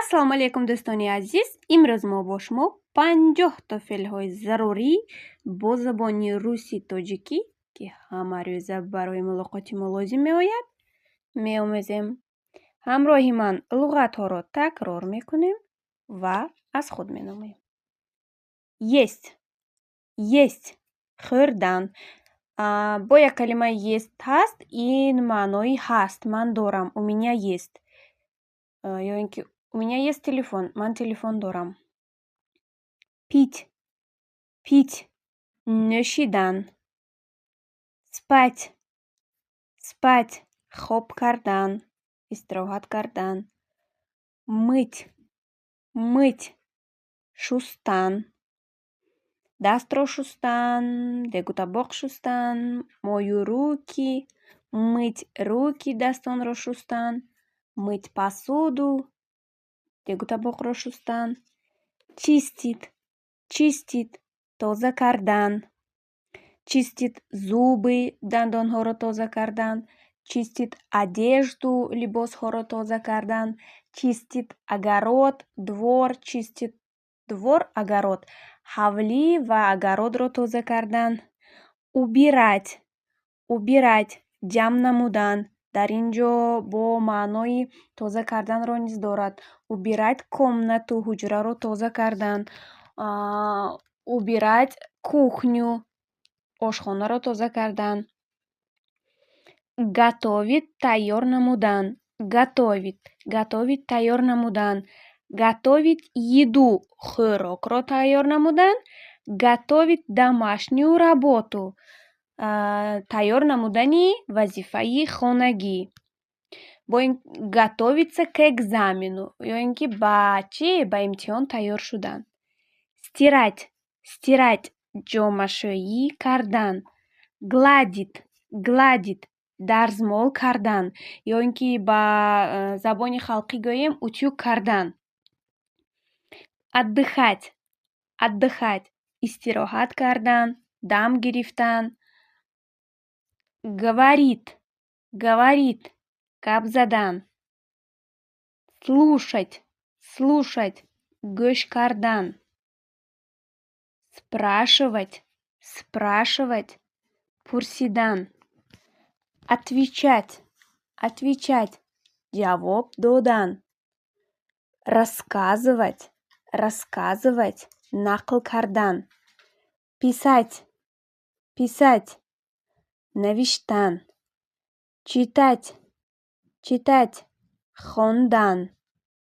ассалому алайкум дӯстони азиз. Имрӯз мо бо шумо 50 то феълҳои зарурӣ бо забони руси тоҷикӣ ки ҳама рӯза барои мулоқоти мо лозим меояд меомӯзем. ҳамроҳи ман луғатҳоро такрор мекунем ва аз худ меномем. Есть, есть, хӯрдан. Бо як калимаи есть ҳаст, ин маънои ҳаст, ман дорам, у меня есть. Ё ин ки у меня есть телефон, ман телефон дорам. Пить, пить, нӯшидан. Спать, спать, хоб кардан, истироҳат кардан. Мыть, мыть, шустан. Дастро шустан, дегу табоқ шустан, мою руки, мыть руки, дастонро шустан, мыть посуду, дегу табоқро шустан. Чистит, чистит, тоза кардан. Чистит зубы, дандонҳоро тоза кардан. Чистит одежду, либосҳоро тоза кардан. Чистит огород, двор, чистит двор, огород. ҳавлӣ ва огородро тоза кардан. Убирать, убирать, ҷамъ намудан. Дар ин ҷо бо маънои тоза карданро низ дорад. Убирать комнату, ҳуҷраро тоза кардан. Убирать кухню, ошхонаро тоза кардан. Готовить, тайёр намудан. Готовить, готовить, тайёр намудан. Готовить еду, хӯрокро тайёр намудан. Готовить домашнюю работу, тайёр намудани вазифаи хонагӣ. Бо ин готовиться к экзамену, ё ин ки ба чӣ? Ба имтиҳон тайёр шудан. Стирать, стирать, ҷомашӯӣ кардан. Гладит, гладит, дарзмол кардан, ё ин ки ба забони халқӣ гӯем утюг кардан. Отдыхать, отдыхать, истироҳат кардан, дам гирифтан. Говорит, говорит, гап задан. Слушать, слушать, гӯш кардан. Спрашивать, спрашивать, пурсидан. Отвечать, отвечать, ҷавоб додан. Рассказывать, рассказывать, нақл кардан. Писать, писать, навиштан. Читать, читать, хондан.